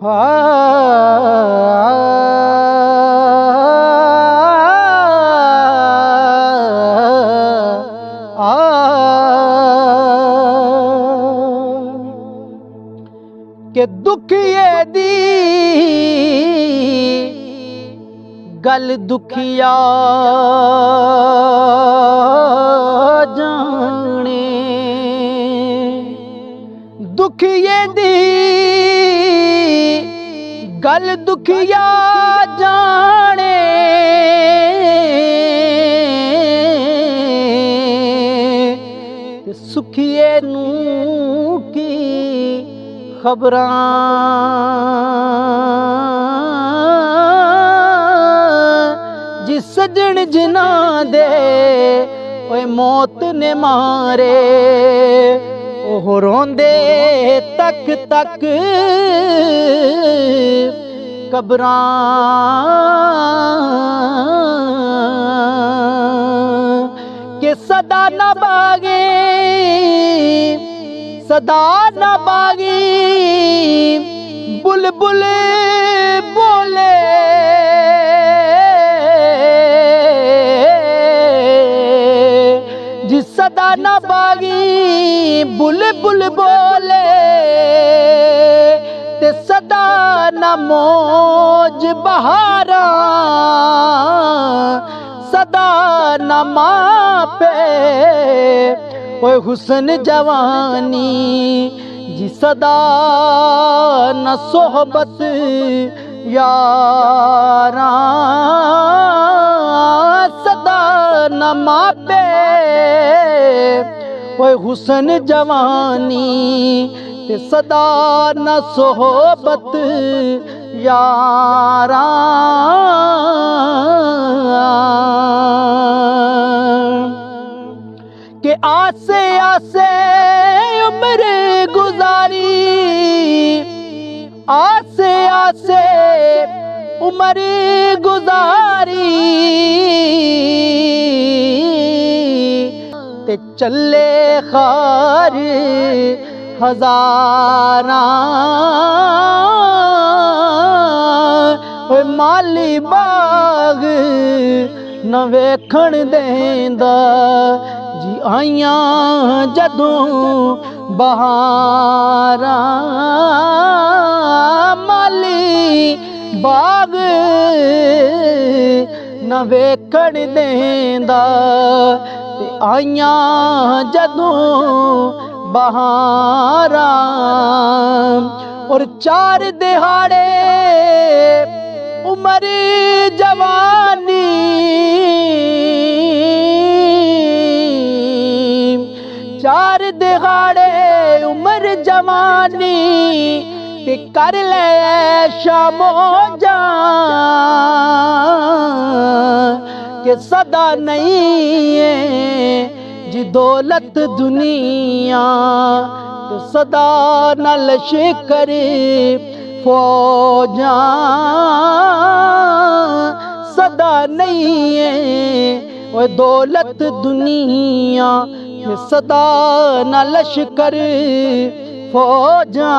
कि दुखिए दी गल दुखिया जाने, दुखिए दी गल दुखिया जाने, सुखिए नू की खबरां जिस सजन जिना दे ओए मौत ने मारे, ओह रोंदे तक तक कबरां, के सदा न बागे सदा न बागी बुलबुल बोले, जी सदा न बागी बुलबुल बोले, ते सदा न मौज बहारा, सदा न मापे ओए हुस्न जवानी, जी सदा न सोहबत यारा, सदा न मापे ओए हुस्न जवानी, ते सदा न सोहबत यारा। के आसे आसे उम्र गुजारी, आसे आसे उम्र गुजारी, ते चले खार हजारा, माली बाग न वेखण देंदा, जी आइयां जदों बहारा, माली बाग न वेखण देंदा, ते आइयां जदों बहारा, और चार दिहाड़े उमर जवानी, चार दिहाड़े उम्र जवानी, ते कर ले शामो के सदा नहीं है जी दौलत दुनिया, ते सदा न लश्कर फौजा, सदा नहीं है वो दौलत दुनिया, सदा न लश्कर फौजा।